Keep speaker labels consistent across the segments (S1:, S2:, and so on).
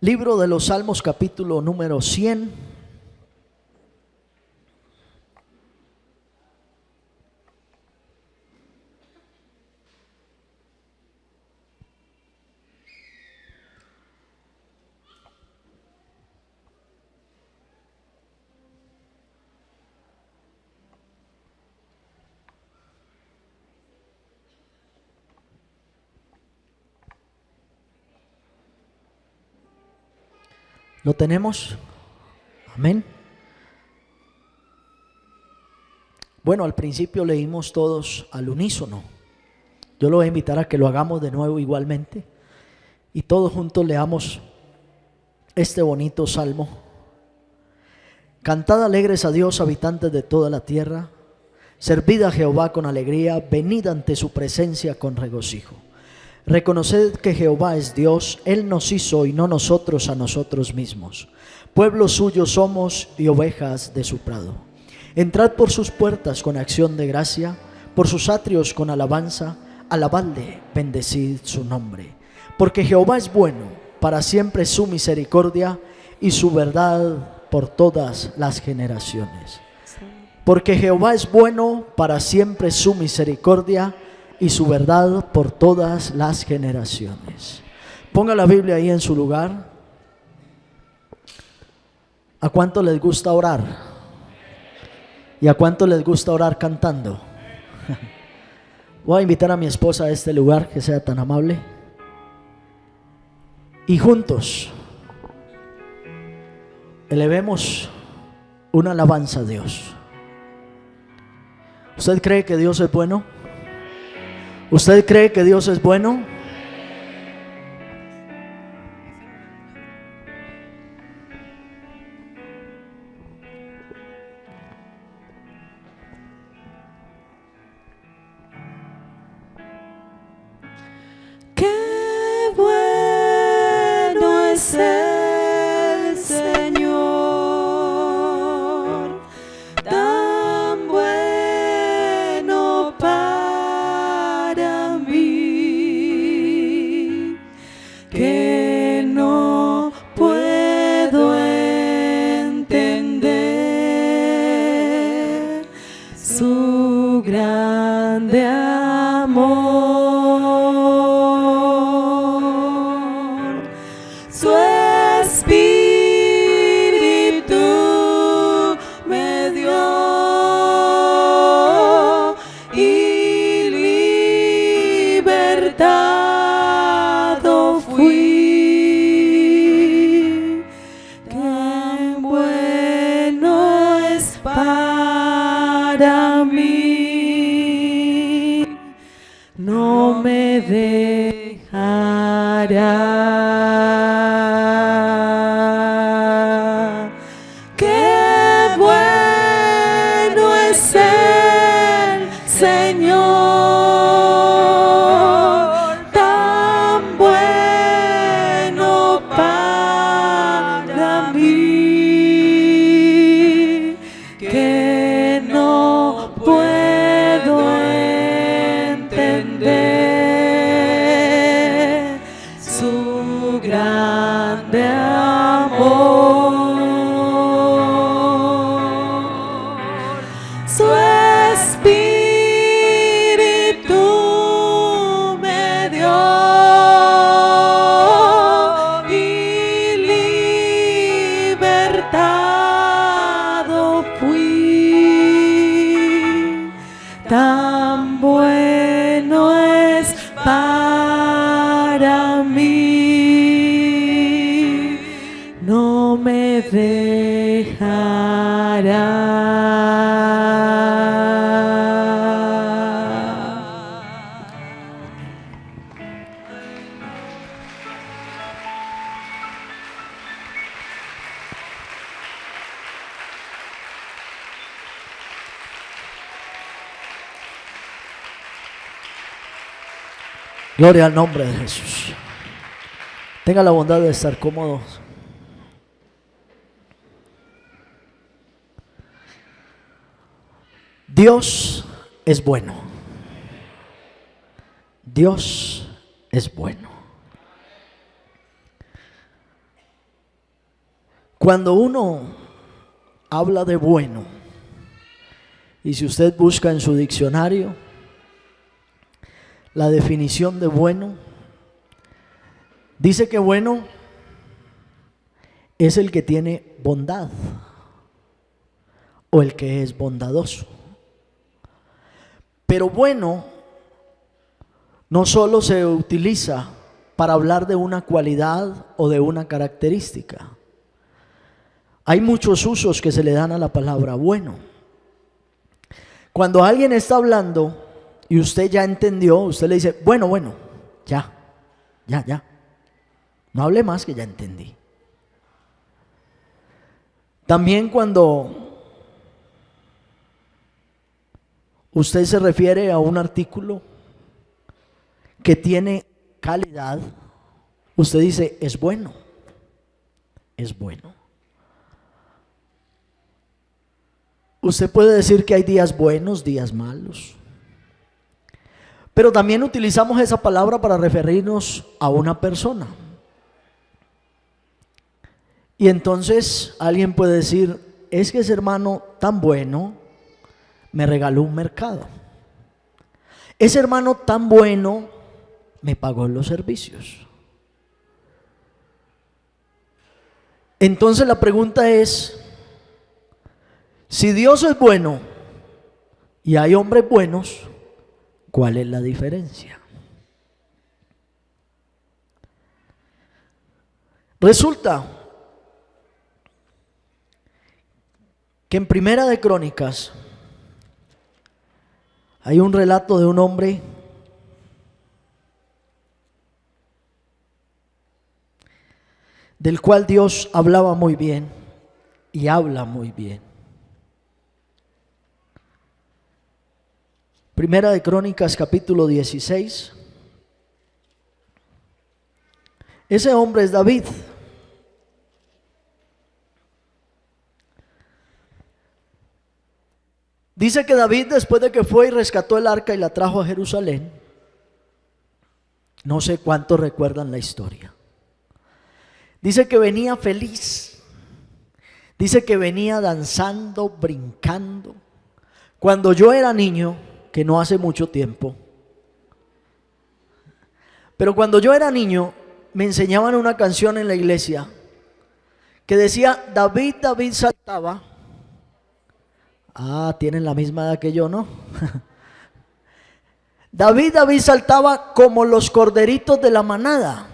S1: Libro de los Salmos, capítulo número 100. ¿Lo tenemos? Amén. Bueno, al principio leímos todos al unísono. Yo lo voy a invitar a que lo hagamos de nuevo igualmente y todos juntos leamos este bonito salmo. Cantad alegres a Dios, habitantes de toda la tierra. Servid a Jehová con alegría, venid ante su presencia con regocijo. Reconoced que Jehová es Dios, Él nos hizo y no nosotros a nosotros mismos. Pueblo suyo somos y ovejas de su prado. Entrad por sus puertas con acción de gracia, por sus atrios con alabanza, alabadle, bendecid su nombre. Porque Jehová es bueno, para siempre su misericordia y su verdad por todas las generaciones. Porque Jehová es bueno, para siempre su misericordia y su verdad por todas las generaciones. Ponga la Biblia ahí en su lugar. ¿A cuánto les gusta orar? ¿Y a cuánto les gusta orar cantando? Voy a invitar a mi esposa a este lugar, que sea tan amable. Y juntos elevemos una alabanza a Dios. ¿Usted cree que Dios es bueno? ¿Usted cree que Dios es bueno?
S2: Qué bueno es el Señor, tan bueno para mí, que no puedo entender su grande amor. Su Espíritu me dio y libertado fui. Qué bueno es para mí, no me dejará. Qué bueno es el Señor, tan bueno para mí, que no puedo entender su grande amor. Su Espíritu me dio y libertado fui. Tan bueno es para mí, no me dejará.
S1: Gloria al nombre de Jesús. Tenga la bondad de estar cómodos. Dios es bueno. Dios es bueno. Cuando uno habla de bueno, y si usted busca en su diccionario la definición de bueno, dice que bueno es el que tiene bondad o el que es bondadoso. Pero bueno no solo se utiliza para hablar de una cualidad o de una característica. Hay muchos usos que se le dan a la palabra bueno. Cuando alguien está hablando y usted ya entendió, usted le dice, bueno, ya. No hable más, que ya entendí. También cuando usted se refiere a un artículo que tiene calidad, usted dice, es bueno. Usted puede decir que hay días buenos, días malos, pero también utilizamos esa palabra para referirnos a una persona. Y entonces alguien puede decir, es que ese hermano tan bueno me regaló un mercado. Ese hermano tan bueno me pagó los servicios. Entonces la pregunta es, si Dios es bueno y hay hombres buenos, ¿cuál es la diferencia? Resulta que en Primera de Crónicas hay un relato de un hombre del cual Dios hablaba muy bien y habla muy bien. Primera de Crónicas, capítulo 16. Ese hombre es David. Dice que David, después de que fue y rescató el arca y la trajo a Jerusalén, no sé cuántos recuerdan la historia. Dice que venía feliz. Dice que venía danzando, brincando. Cuando yo era niño, que no hace mucho tiempo, pero cuando yo era niño, me enseñaban una canción en la iglesia que decía, David, David saltaba. Tienen la misma edad que yo, ¿no? David, David saltaba como los corderitos de la manada,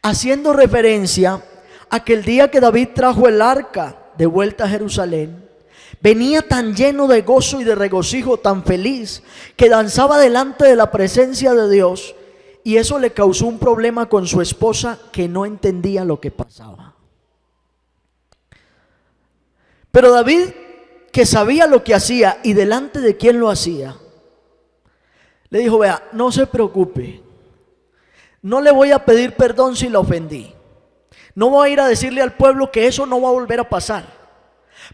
S1: haciendo referencia a que el día que David trajo el arca de vuelta a Jerusalén, venía tan lleno de gozo y de regocijo, tan feliz, que danzaba delante de la presencia de Dios, y eso le causó un problema con su esposa, que no entendía lo que pasaba. Pero David, que sabía lo que hacía y delante de quién lo hacía, le dijo, vea, no se preocupe, no le voy a pedir perdón si la ofendí, no voy a ir a decirle al pueblo que eso no va a volver a pasar,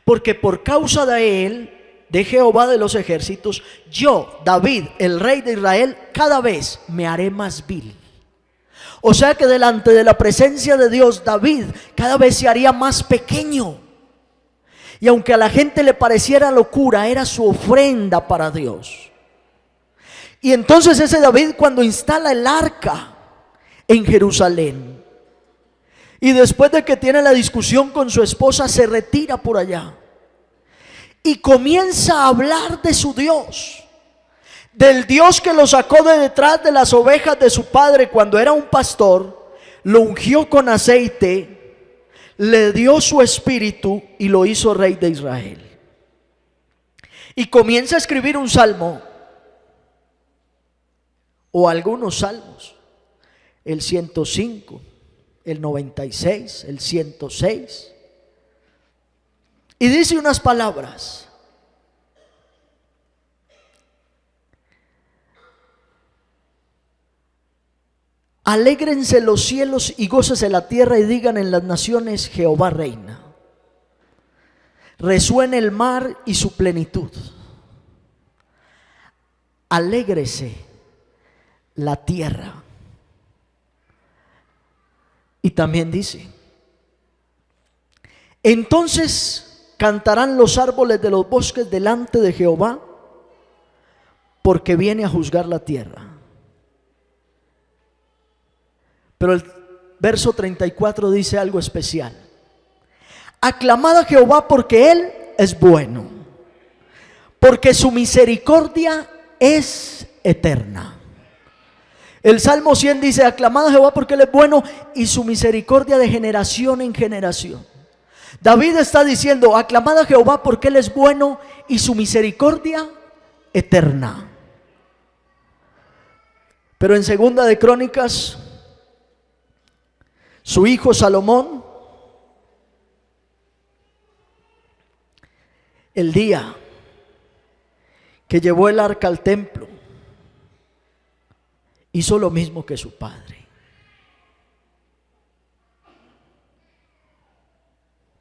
S1: porque por causa de él, de Jehová de los ejércitos, yo, David, el rey de Israel, cada vez me haré más vil. O sea que delante de la presencia de Dios, David cada vez se haría más pequeño. Y aunque a la gente le pareciera locura, era su ofrenda para Dios. Y entonces ese David, cuando instala el arca en Jerusalén, y después de que tiene la discusión con su esposa, se retira por allá y comienza a hablar de su Dios, del Dios que lo sacó de detrás de las ovejas de su padre cuando era un pastor, lo ungió con aceite, le dio su espíritu y lo hizo rey de Israel. Y comienza a escribir un salmo o algunos salmos, el 105, el 96, el 106, y dice unas palabras: alégrense los cielos y gócese la tierra, y digan en las naciones, Jehová reina. Resuene el mar y su plenitud. Alégrese la tierra. Y también dice: Entonces cantarán los árboles de los bosques delante de Jehová, porque viene a juzgar la tierra. Pero el verso 34 dice algo especial. Aclamad a Jehová porque Él es bueno, porque su misericordia es eterna. El Salmo 100 dice: aclamad a Jehová porque Él es bueno y su misericordia de generación en generación. David está diciendo: aclamad a Jehová porque Él es bueno y su misericordia eterna. Pero en Segunda de Crónicas, su hijo Salomón, el día que llevó el arca al templo, hizo lo mismo que su padre.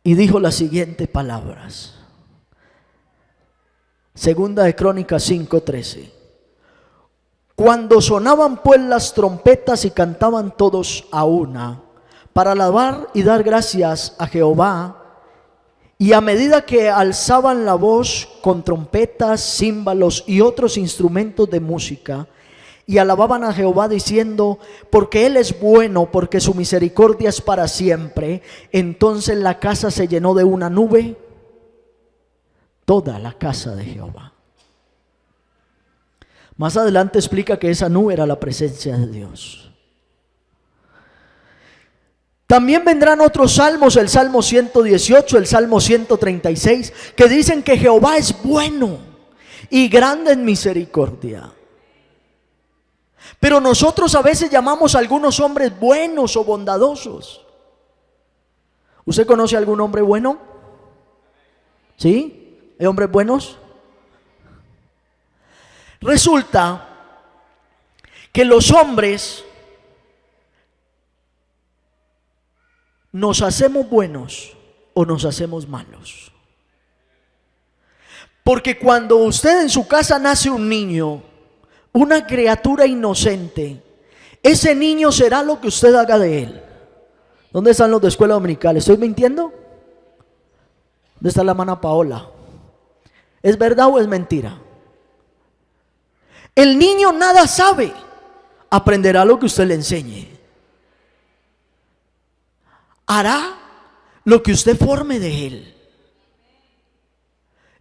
S1: Y dijo las siguientes palabras. Segunda de Crónicas 5:13. Cuando sonaban pues las trompetas y cantaban todos a una, para alabar y dar gracias a Jehová, y a medida que alzaban la voz con trompetas, címbalos y otros instrumentos de música, y alababan a Jehová diciendo: porque Él es bueno, porque su misericordia es para siempre, entonces la casa se llenó de una nube, toda la casa de Jehová. Más adelante explica que esa nube era la presencia de Dios. También vendrán otros salmos, el Salmo 118, el Salmo 136, que dicen que Jehová es bueno y grande en misericordia. Pero nosotros a veces llamamos a algunos hombres buenos o bondadosos. ¿Usted conoce a algún hombre bueno? ¿Sí? ¿Hay hombres buenos? Resulta que los hombres nos hacemos buenos o nos hacemos malos. Porque cuando usted en su casa nace un niño, una criatura inocente, ese niño será lo que usted haga de él. ¿Dónde están los de escuela dominical? ¿Estoy mintiendo? ¿Dónde está la hermana Paola? ¿Es verdad o es mentira? El niño nada sabe, aprenderá lo que usted le enseñe. Hará lo que usted forme de él.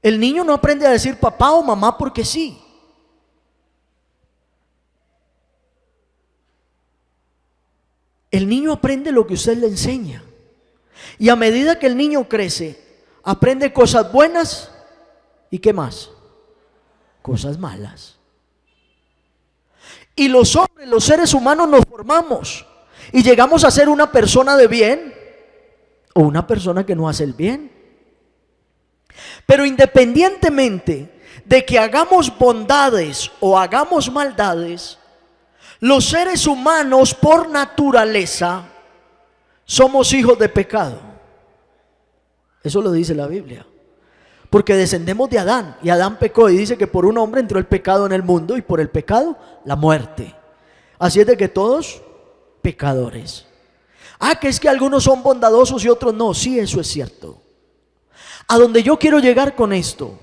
S1: El niño no aprende a decir papá o mamá porque sí. El niño aprende lo que usted le enseña. Y a medida que el niño crece, aprende cosas buenas y ¿qué más? Cosas malas. Y los hombres, los seres humanos nos formamos y llegamos a ser una persona de bien o una persona que no hace el bien. Pero independientemente de que hagamos bondades o hagamos maldades, los seres humanos por naturaleza somos hijos de pecado. Eso lo dice la Biblia. Porque descendemos de Adán y Adán pecó y dice que por un hombre entró el pecado en el mundo y por el pecado la muerte. Así es de que todos pecadores. Que es que algunos son bondadosos y otros no. Sí, eso es cierto. A donde yo quiero llegar con esto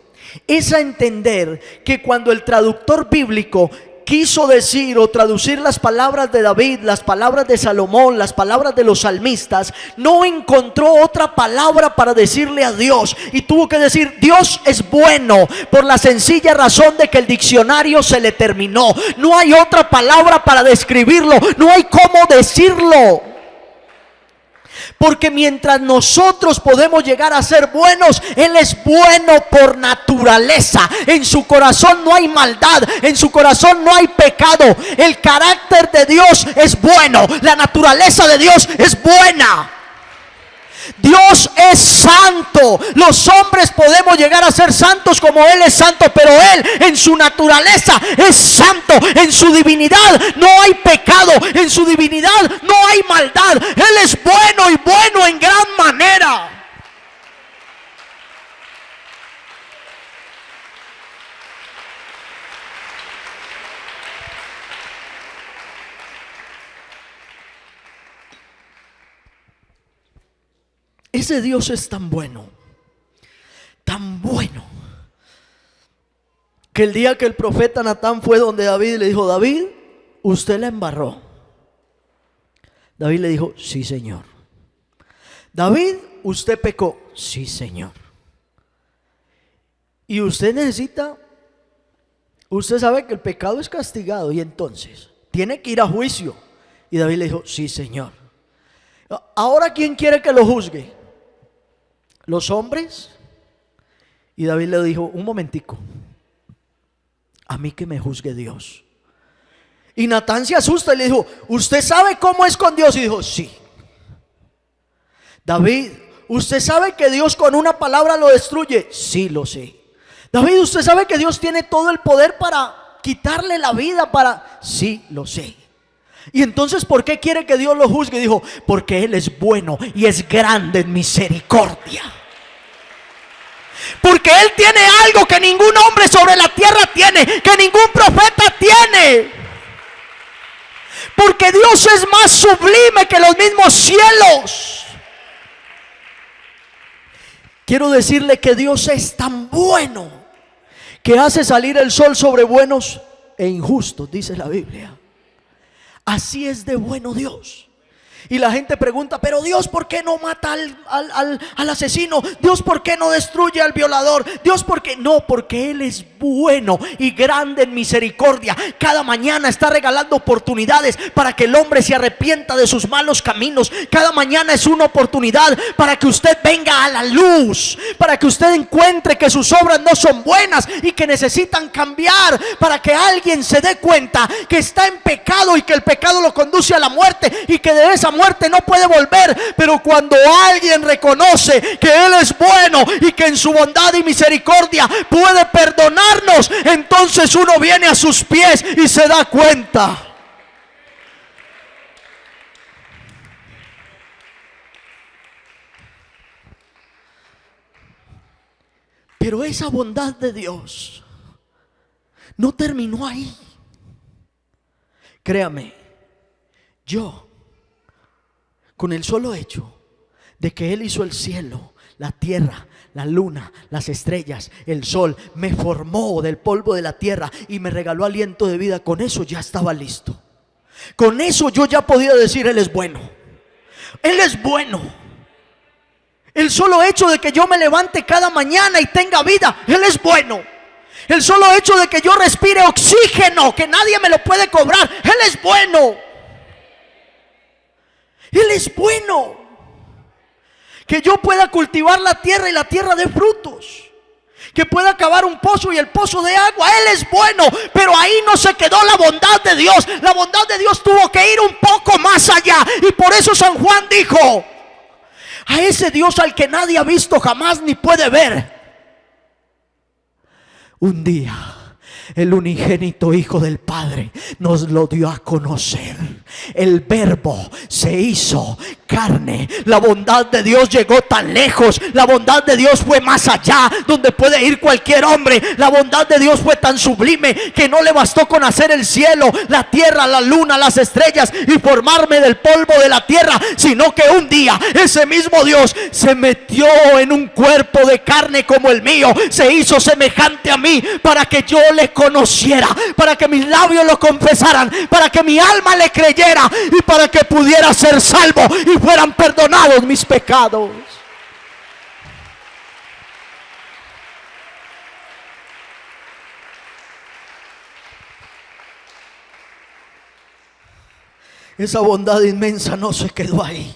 S1: es a entender que cuando el traductor bíblico quiso decir o traducir las palabras de David, las palabras de Salomón, las palabras de los salmistas, no encontró otra palabra para decirle a Dios y tuvo que decir Dios es bueno, por la sencilla razón de que el diccionario se le terminó. No hay otra palabra para describirlo, no hay cómo decirlo. Porque mientras nosotros podemos llegar a ser buenos, Él es bueno por naturaleza. En su corazón no hay maldad, en su corazón no hay pecado. El carácter de Dios es bueno, la naturaleza de Dios es buena. Dios es santo. Los hombres podemos llegar a ser santos como Él es santo, pero Él en su naturaleza es santo. En su divinidad no hay pecado, en su divinidad no hay maldad. Él es bueno y bueno en gran manera. ese Dios es tan bueno, que el día que el profeta Natán fue donde David y le dijo: David, usted la embarró. David le dijo: sí, Señor. David, usted pecó. Sí, Señor. Y usted sabe que el pecado es castigado y entonces tiene que ir a juicio. Y David le dijo: sí, Señor. Ahora, ¿quién quiere que lo juzgue? ¿Los hombres? Y David le dijo: un momentico, a mí que me juzgue Dios. Y Natán se asusta y le dijo: ¿usted sabe cómo es con Dios? Y dijo: sí. David, ¿usted sabe que Dios con una palabra lo destruye? Sí, lo sé. David, ¿usted sabe que Dios tiene todo el poder para quitarle la vida? Sí, lo sé. Y entonces, ¿por qué quiere que Dios lo juzgue? Dijo: porque Él es bueno y es grande en misericordia. Porque Él tiene algo que ningún hombre sobre la tierra tiene, que ningún profeta tiene. Porque Dios es más sublime que los mismos cielos. Quiero decirle que Dios es tan bueno que hace salir el sol sobre buenos e injustos, dice la Biblia. Así es de bueno Dios. Y la gente pregunta: pero Dios, ¿por qué no mata al asesino? Dios, ¿por qué no destruye al violador? Dios, ¿por qué? No, porque Él es bueno y grande en misericordia. Cada mañana está regalando oportunidades para que el hombre se arrepienta de sus malos caminos. Cada mañana es una oportunidad para que usted venga a la luz, para que usted encuentre que sus obras no son buenas y que necesitan cambiar, para que alguien se dé cuenta que está en pecado y que el pecado lo conduce a la muerte y que de esa muerte no puede volver. Pero cuando alguien reconoce que Él es bueno y que en su bondad y misericordia puede perdonarnos, entonces uno viene a sus pies y se da cuenta. Pero esa bondad de Dios no terminó ahí. Créame, yo, con el solo hecho de que Él hizo el cielo, la tierra, la luna, las estrellas, el sol, me formó del polvo de la tierra y me regaló aliento de vida, con eso ya estaba listo. Con eso yo ya podía decir: Él es bueno. Él es bueno. El solo hecho de que yo me levante cada mañana y tenga vida, Él es bueno. El solo hecho de que yo respire oxígeno, que nadie me lo puede cobrar, Él es bueno. Él es bueno. Que yo pueda cultivar la tierra y la tierra dé frutos. Que pueda cavar un pozo y el pozo de agua. Él es bueno. Pero ahí no se quedó la bondad de Dios. La bondad de Dios tuvo que ir un poco más allá. Y por eso San Juan dijo: a ese Dios al que nadie ha visto jamás ni puede ver, un día el unigénito Hijo del Padre nos lo dio a conocer. El Verbo se hizo carne. La bondad de Dios llegó tan lejos. La bondad de Dios fue más allá, donde puede ir cualquier hombre. La bondad de Dios fue tan sublime que no le bastó con hacer el cielo, la tierra, la luna, las estrellas y formarme del polvo de la tierra, sino que un día ese mismo Dios se metió en un cuerpo de carne como el mío. Se hizo semejante a mí para que yo le conociera, para que mis labios lo confesaran, para que mi alma le creyera y para que pudiera ser salvo y fueran perdonados mis pecados. Esa bondad inmensa no se quedó ahí.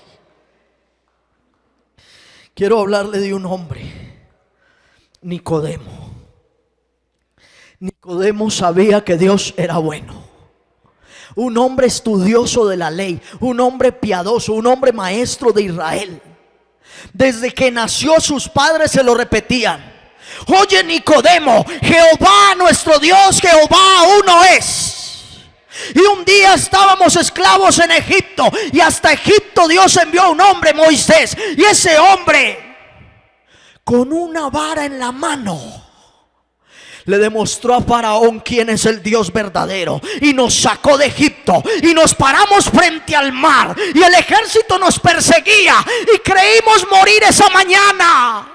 S1: Quiero hablarle de un hombre, Nicodemo. Nicodemo sabía que Dios era bueno. Un hombre estudioso de la ley, un hombre piadoso, un hombre maestro de Israel. Desde que nació sus padres se lo repetían: oye Nicodemo, Jehová nuestro Dios, Jehová uno es. Y un día estábamos esclavos en Egipto, y hasta Egipto Dios envió a un hombre, Moisés. Y ese hombre, con una vara en la mano, Le demostró a Faraón quién es el Dios verdadero y nos sacó de Egipto y nos paramos frente al mar y el ejército nos perseguía y creímos morir esa mañana.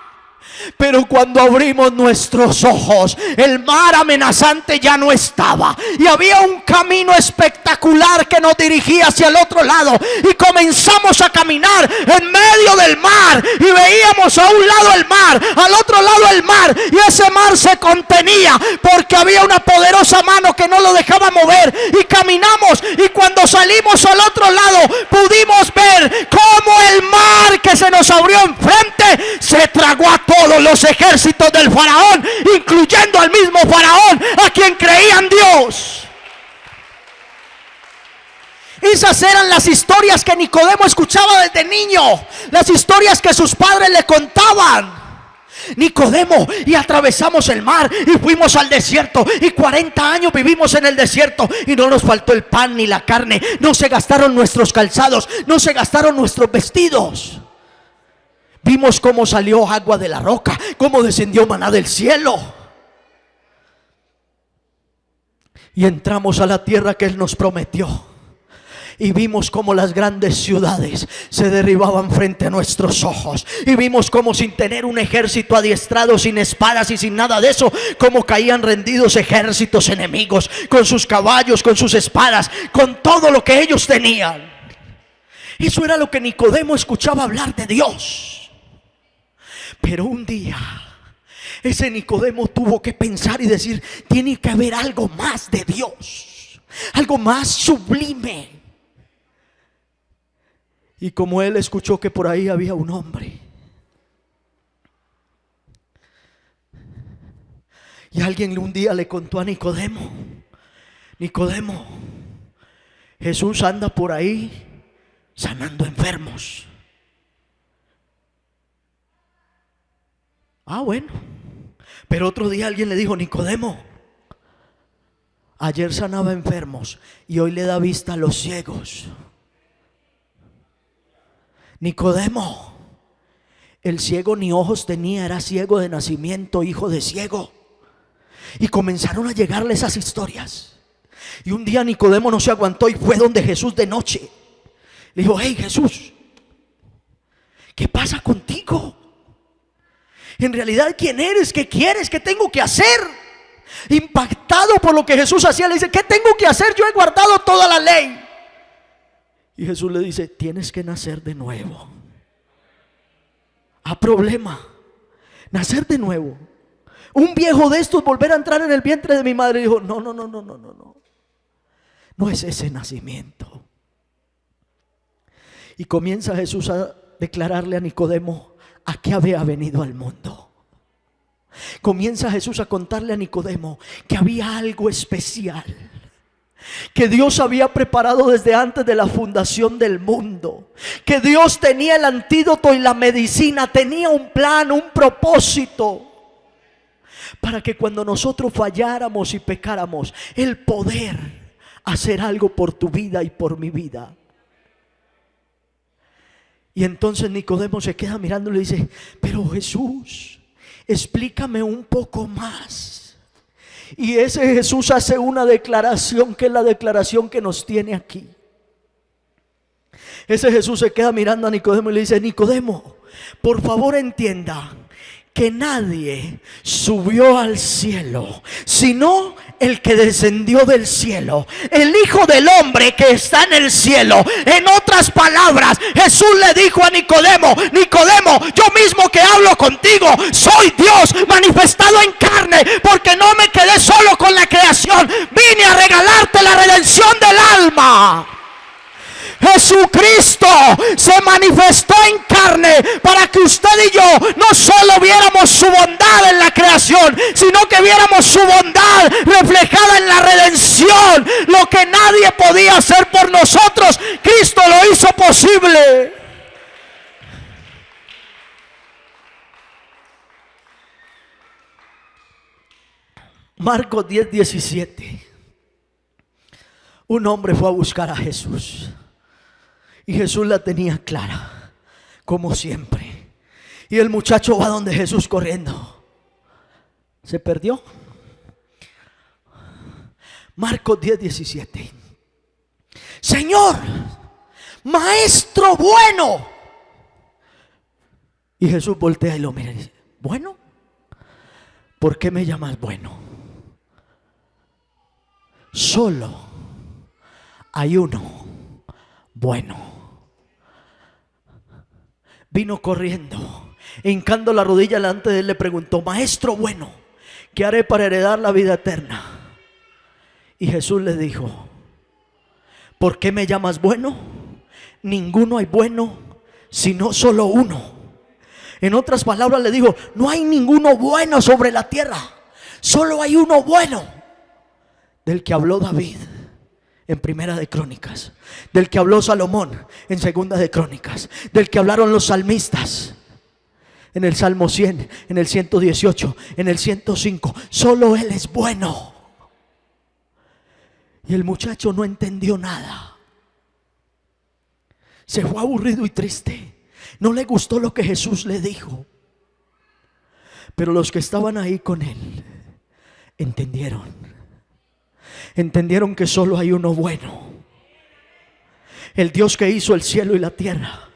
S1: Pero cuando abrimos nuestros ojos, el mar amenazante ya no estaba y había un camino espectacular que nos dirigía hacia el otro lado, y comenzamos a caminar en medio del mar y veíamos a un lado el mar, al otro lado el mar, y ese mar se contenía porque había una poderosa mano que no lo dejaba mover, y caminamos, y cuando salimos al otro lado pudimos ver cómo el mar que se nos abrió enfrente se tragó a todos los ejércitos del faraón, incluyendo al mismo faraón a quien creía en Dios. Esas eran las historias que Nicodemo escuchaba desde niño, las historias que sus padres le contaban. Nicodemo, y atravesamos el mar y fuimos al desierto, y 40 años vivimos en el desierto y no nos faltó el pan ni la carne, no se gastaron nuestros calzados, no se gastaron nuestros vestidos. Vimos cómo salió agua de la roca, cómo descendió maná del cielo. Y entramos a la tierra que Él nos prometió. Y vimos cómo las grandes ciudades se derribaban frente a nuestros ojos. Y vimos cómo, sin tener un ejército adiestrado, sin espadas y sin nada de eso, cómo caían rendidos ejércitos enemigos, con sus caballos, con sus espadas, con todo lo que ellos tenían. Eso era lo que Nicodemo escuchaba hablar de Dios. Pero un día ese Nicodemo tuvo que pensar y decir: tiene que haber algo más de Dios, algo más sublime. Y como él escuchó que por ahí había un hombre, y alguien un día le contó a Nicodemo: Nicodemo, Jesús anda por ahí sanando enfermos. Ah, bueno. Pero otro día alguien le dijo: Nicodemo, ayer sanaba enfermos y hoy le da vista a los ciegos. Nicodemo, el ciego ni ojos tenía, era ciego de nacimiento, hijo de ciego. Y comenzaron a llegarle esas historias. Y un día Nicodemo no se aguantó y fue donde Jesús de noche. Le dijo: hey Jesús, ¿qué pasa contigo? En realidad, ¿quién eres? ¿Qué quieres? ¿Qué tengo que hacer? Impactado por lo que Jesús hacía, le dice: ¿qué tengo que hacer? Yo he guardado toda la ley. Y Jesús le dice: tienes que nacer de nuevo. ¿A problema? Nacer de nuevo. Un viejo de estos volver a entrar en el vientre de mi madre. Dijo: no. No es ese nacimiento. Y comienza Jesús a declararle a Nicodemo a qué había venido al mundo. Comienza Jesús a contarle a Nicodemo que había algo especial, que Dios había preparado desde antes de la fundación del mundo, que Dios tenía el antídoto y la medicina, tenía un plan, un propósito, para que cuando nosotros falláramos y pecáramos, el poder hacer algo por tu vida y por mi vida. Y entonces Nicodemo se queda mirando y le dice: pero Jesús, explícame un poco más. Y ese Jesús hace una declaración, que es la declaración que nos tiene aquí. Ese Jesús se queda mirando a Nicodemo y le dice: Nicodemo, por favor entienda que nadie subió al cielo, sino el que descendió del cielo, el Hijo del Hombre que está en el cielo. En otras palabras, Jesús le dijo a Nicodemo: Nicodemo, yo mismo que hablo contigo soy Dios manifestado en carne, porque no me quedé solo con la creación, vine a regalarte la redención del alma. Jesucristo se manifestó en carne para que usted y yo no solo viéramos su bondad en la creación, sino que viéramos su bondad reflejada en la redención. Lo que nadie podía hacer por nosotros, Cristo lo hizo posible. Marcos 10:17. Un hombre fue a buscar a Jesús y Jesús la tenía clara, como siempre. Y el muchacho va donde Jesús corriendo. Se perdió. Marcos 10:17. Señor, maestro bueno. Y Jesús voltea y lo mira y dice: ¿bueno? ¿Por qué me llamas bueno? Solo hay uno bueno. Vino corriendo, hincando la rodilla delante de él, le preguntó: maestro bueno, ¿qué haré para heredar la vida eterna? Y Jesús le dijo: ¿por qué me llamas bueno? Ninguno hay bueno, sino solo uno. En otras palabras le digo: no hay ninguno bueno sobre la tierra, solo hay uno bueno, del que habló David en Primera de Crónicas, del que habló Salomón en Segunda de Crónicas, del que hablaron los salmistas en el Salmo 100, en el 118, en el 105. Solo Él es bueno. Y el muchacho no entendió nada. Se fue aburrido y triste. No le gustó lo que Jesús le dijo. Pero los que estaban ahí con él entendieron. Entendieron que solo hay uno bueno, el Dios que hizo el cielo y la tierra.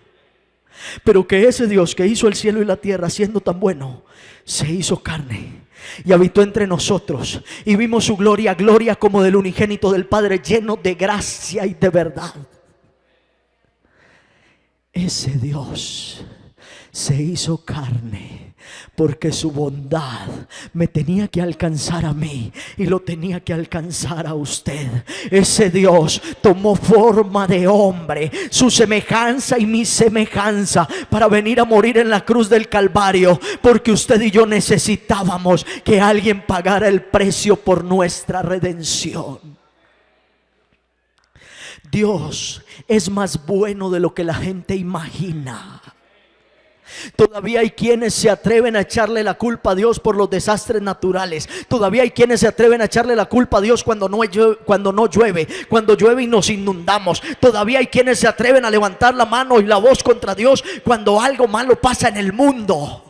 S1: Pero que ese Dios que hizo el cielo y la tierra, siendo tan bueno, se hizo carne y habitó entre nosotros, y vimos su gloria, gloria como del unigénito del Padre, lleno de gracia y de verdad. Ese Dios se hizo carne porque su bondad me tenía que alcanzar a mí y lo tenía que alcanzar a usted. Ese Dios tomó forma de hombre, su semejanza y mi semejanza, para venir a morir en la cruz del Calvario, porque usted y yo necesitábamos que alguien pagara el precio por nuestra redención. Dios es más bueno de lo que la gente imagina. Todavía hay quienes se atreven a echarle la culpa a Dios por los desastres naturales. Todavía hay quienes se atreven a echarle la culpa a Dios cuando no llueve, cuando llueve y nos inundamos. Todavía hay quienes se atreven a levantar la mano y la voz contra Dios cuando algo malo pasa en el mundo.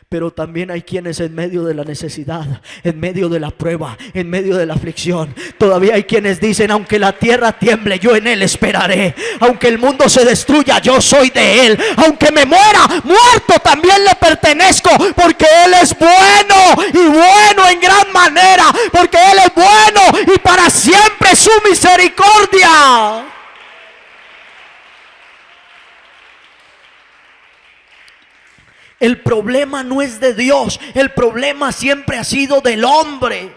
S1: Pero también hay quienes en medio de la necesidad, en medio de la prueba, en medio de la aflicción, todavía hay quienes dicen: aunque la tierra tiemble, yo en Él esperaré. Aunque el mundo se destruya, yo soy de Él. Aunque me muera, muerto también le pertenezco, porque Él es bueno, y bueno en gran manera, porque Él es bueno y para siempre su misericordia. El problema no es de Dios, el problema siempre ha sido del hombre.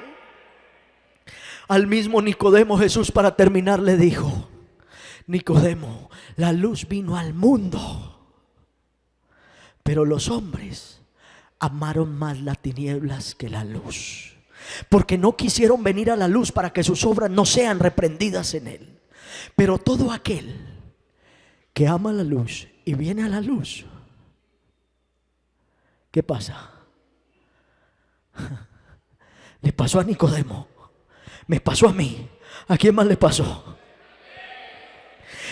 S1: Al mismo Nicodemo, Jesús, para terminar, le dijo: Nicodemo, la luz vino al mundo, pero los hombres amaron más las tinieblas que la luz, porque no quisieron venir a la luz para que sus obras no sean reprendidas en él. Pero todo aquel que ama la luz y viene a la luz, ¿qué pasa? Le pasó a Nicodemo, me pasó a mí. ¿A quién más le pasó?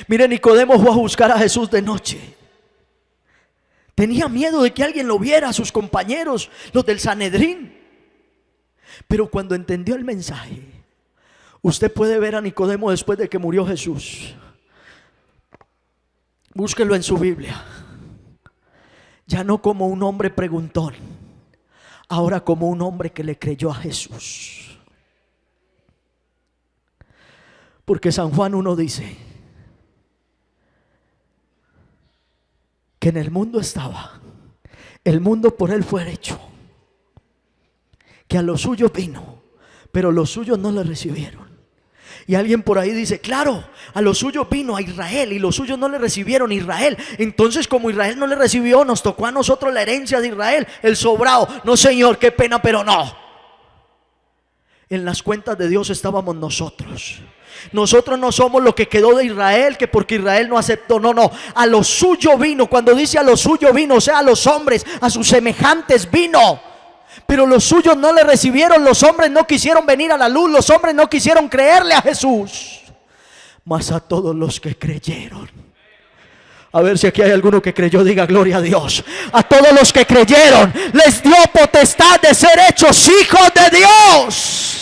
S1: Mire, Nicodemo fue a buscar a Jesús de noche. Tenía miedo de que alguien lo viera, sus compañeros, los del Sanedrín. Pero cuando entendió el mensaje, usted puede ver a Nicodemo después de que murió Jesús. Búsquelo en su Biblia. Ya no como un hombre preguntón, ahora como un hombre que le creyó a Jesús. Porque San Juan 1 dice que en el mundo estaba, el mundo por él fue hecho, que a los suyos vino, pero los suyos no le recibieron. Y alguien por ahí dice: claro, a los suyos vino, a Israel, y los suyos no le recibieron. Israel, entonces como Israel no le recibió, nos tocó a nosotros la herencia de Israel, el sobrado. No, Señor, qué pena, pero no. En las cuentas de Dios estábamos nosotros. Nosotros no somos lo que quedó de Israel, que porque Israel no aceptó. No, no, a lo suyo vino. Cuando dice a lo suyo vino, o sea, a los hombres, a sus semejantes vino. Pero los suyos no le recibieron. Los hombres no quisieron venir a la luz. Los hombres no quisieron creerle a Jesús. Mas a todos los que creyeron, A ver si aquí hay alguno que creyó, diga gloria a Dios. A todos los que creyeron les dio potestad de ser hechos hijos de Dios.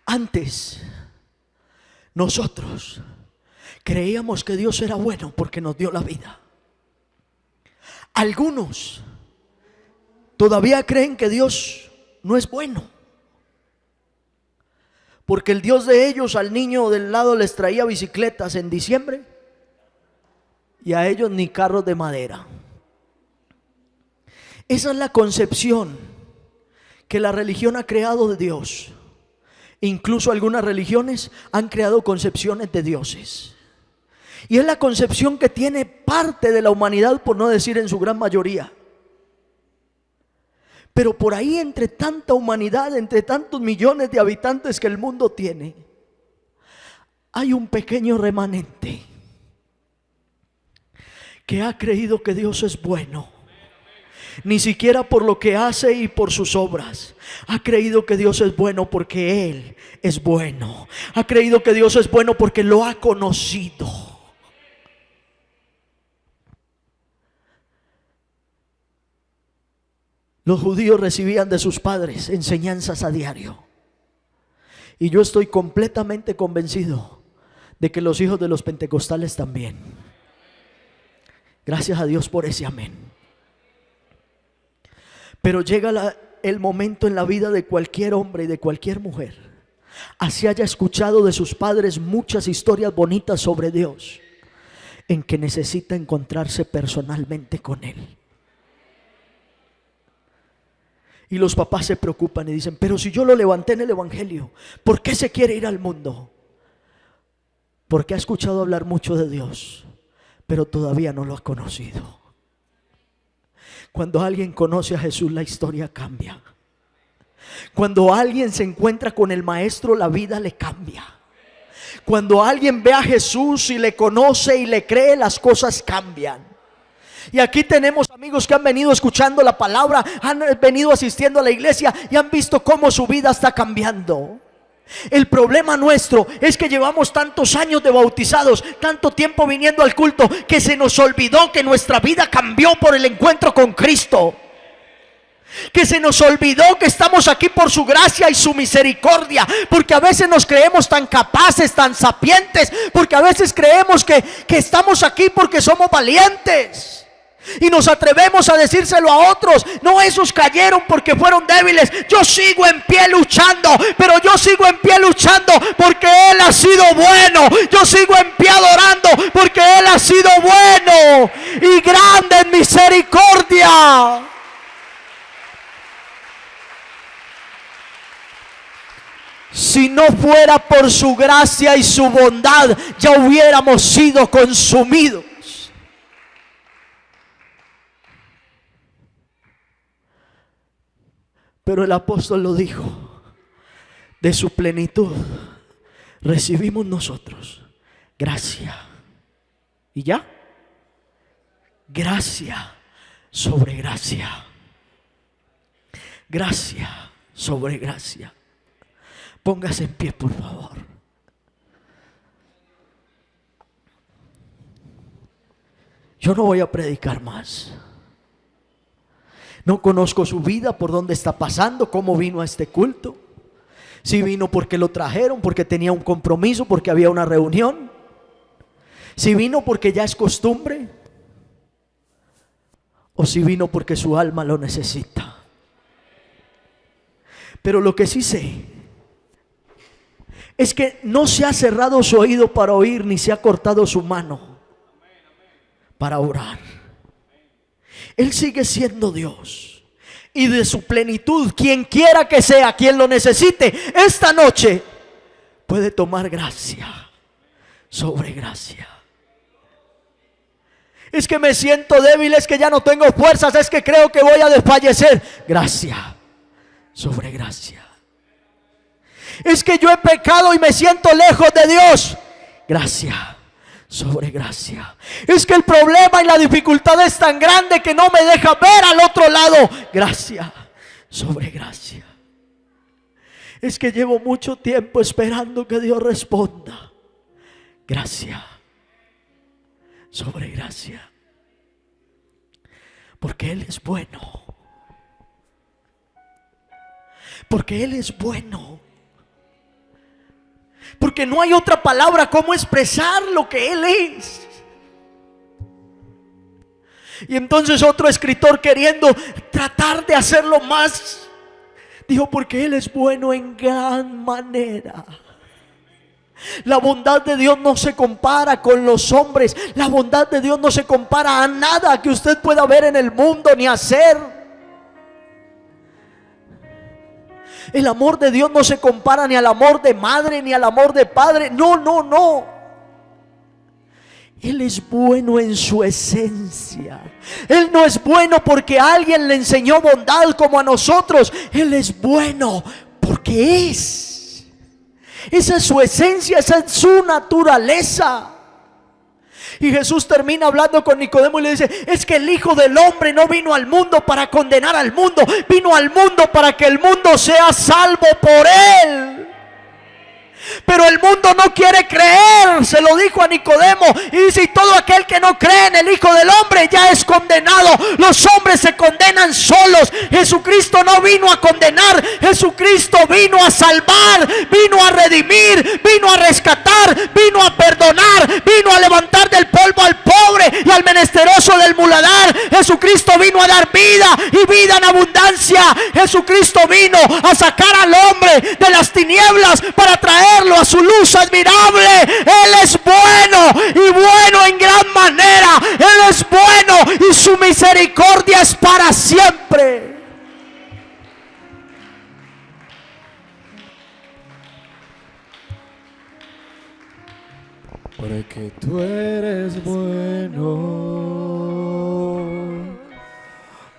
S1: Antes, nosotros creíamos que Dios era bueno porque nos dio la vida. Algunos todavía creen que Dios no es bueno, porque el Dios de ellos al niño del lado les traía bicicletas en diciembre y a ellos ni carros de madera. Esa es la concepción que la religión ha creado de Dios. Incluso algunas religiones han creado concepciones de dioses. Y es la concepción que tiene parte de la humanidad, por no decir en su gran mayoría. Pero por ahí, entre tanta humanidad, entre tantos millones de habitantes que el mundo tiene, hay un pequeño remanente que ha creído que Dios es bueno. Ni siquiera por lo que hace y por sus obras. Ha creído que Dios es bueno porque Él es bueno. Ha creído que Dios es bueno porque lo ha conocido. Los judíos recibían de sus padres enseñanzas a diario. Y yo estoy completamente convencido de que los hijos de los pentecostales también. Gracias a Dios por ese amén. Pero llega el momento en la vida de cualquier hombre y de cualquier mujer, así haya escuchado de sus padres muchas historias bonitas sobre Dios, en que necesita encontrarse personalmente con Él. Y los papás se preocupan y dicen: pero si yo lo levanté en el evangelio, ¿por qué se quiere ir al mundo? Porque ha escuchado hablar mucho de Dios, pero todavía no lo ha conocido. Cuando alguien conoce a Jesús, la historia cambia. Cuando alguien se encuentra con el Maestro, la vida le cambia. Cuando alguien ve a Jesús y le conoce y le cree, las cosas cambian. Y aquí tenemos amigos que han venido escuchando la palabra, han venido asistiendo a la iglesia y han visto cómo su vida está cambiando. El problema nuestro es que llevamos tantos años de bautizados, tanto tiempo viniendo al culto, que se nos olvidó que nuestra vida cambió por el encuentro con Cristo. Que se nos olvidó que estamos aquí por su gracia y su misericordia. Porque a veces nos creemos tan capaces, tan sapientes. Porque a veces creemos que estamos aquí porque somos valientes. Y nos atrevemos a decírselo a otros: no, esos cayeron porque fueron débiles. Yo sigo en pie luchando, pero yo sigo en pie luchando porque Él ha sido bueno. Yo sigo en pie adorando porque Él ha sido bueno y grande en misericordia. Si no fuera por su gracia y su bondad, ya hubiéramos sido consumidos. Pero el apóstol lo dijo: de su plenitud recibimos nosotros gracia. ¿Y ya? Gracia sobre gracia. Gracia sobre gracia. Póngase en pie, por favor. Yo no voy a predicar más. No conozco su vida, por dónde está pasando, cómo vino a este culto. Si vino porque lo trajeron, porque tenía un compromiso, porque había una reunión. Si vino porque ya es costumbre, o si vino porque su alma lo necesita. Pero lo que sí sé es que no se ha cerrado su oído para oír, ni se ha cortado su mano para orar. Él sigue siendo Dios, y de su plenitud, quien quiera que sea, quien lo necesite, esta noche puede tomar gracia sobre gracia. Es que me siento débil, es que ya no tengo fuerzas, es que creo que voy a desfallecer. Gracia sobre gracia. Es que yo he pecado y me siento lejos de Dios. Gracia sobre gracia. Es que el problema y la dificultad es tan grande que no me deja ver al otro lado. Gracia sobre gracia. Es que llevo mucho tiempo esperando que Dios responda. Gracia sobre gracia. Porque Él es bueno. Porque Él es bueno. Porque no hay otra palabra como expresar lo que Él es. Y entonces otro escritor, queriendo tratar de hacerlo más, dijo: porque Él es bueno en gran manera. La bondad de Dios no se compara con los hombres. La bondad de Dios no se compara a nada que usted pueda ver en el mundo ni hacer. El amor de Dios no se compara ni al amor de madre ni al amor de padre. No, no, no. Él es bueno en su esencia. Él no es bueno porque alguien le enseñó bondad como a nosotros. Él es bueno porque es. Esa es su esencia, esa es su naturaleza. Y Jesús termina hablando con Nicodemo y le dice: es que el Hijo del Hombre no vino al mundo para condenar al mundo, vino al mundo para que el mundo sea salvo por Él. Pero el mundo no quiere creer, se lo dijo a Nicodemo. Y dice: y todo aquel que no cree en el Hijo del Hombre ya es condenado. Los hombres se condenan solos. Jesucristo no vino a condenar. Jesucristo vino a salvar, vino a redimir, vino a rescatar, vino a perdonar, vino a levantar del polvo al pobre y al menesteroso del muladar. Jesucristo vino a dar vida y vida en abundancia. Jesucristo vino a sacar al hombre de las tinieblas para traerlo a su luz admirable. Él es bueno y bueno en gran manera. Él es bueno y su misericordia es para siempre.
S2: Porque tú eres bueno,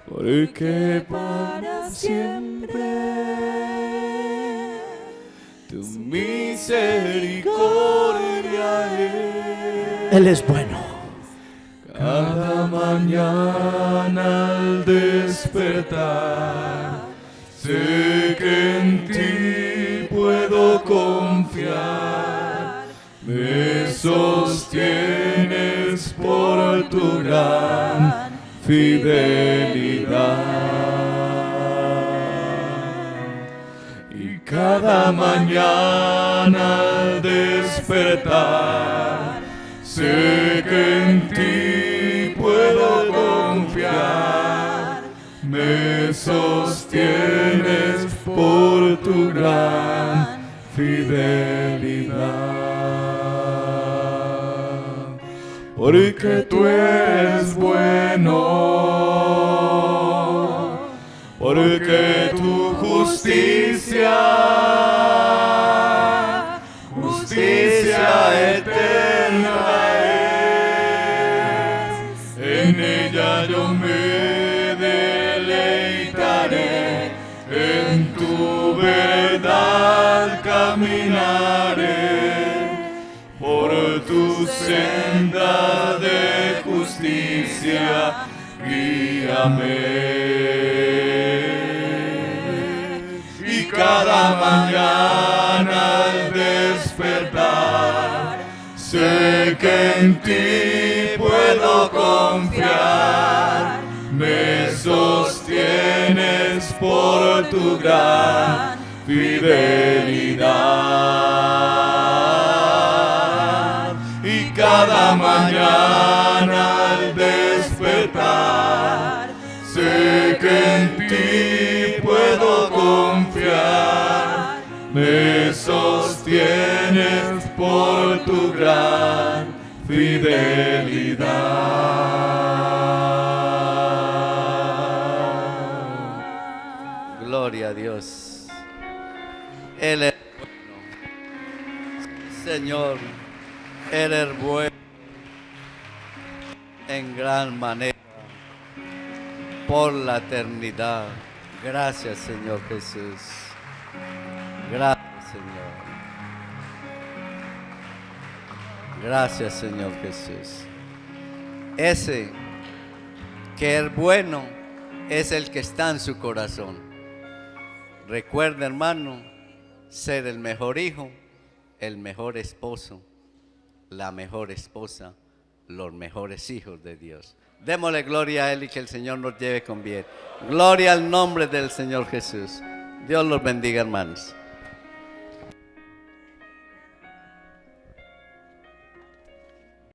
S2: porque para siempre tu misericordia es.
S1: Él es bueno.
S2: Cada mañana al despertar, sé que en ti puedo confiar. Me sostienes por tu gran fidelidad. Y cada mañana al despertar, sé que en ti puedo confiar. Me sostienes por tu gran fidelidad. Porque tú eres bueno, porque tu justicia eterna es. En ella yo me deleitaré, en tu verdad caminaré. Por tu senda de justicia, guíame. Y cada mañana al despertar, sé que en ti puedo confiar. Me sostienes por tu gran fidelidad. Y cada mañana al despertar, sé que en ti puedo confiar. Me sostienes por tu gran fidelidad.
S3: Gloria a Dios. Él es bueno. Señor, Él es bueno en gran manera por la eternidad. Gracias, Señor Jesús. Gracias, Señor. Gracias, Señor Jesús. Ese que es bueno es el que está en su corazón. Recuerda, hermano, ser el mejor hijo, el mejor esposo, la mejor esposa, los mejores hijos de Dios. Démosle gloria a Él y que el Señor nos lleve con bien. Gloria al nombre del Señor Jesús. Dios los bendiga, hermanos.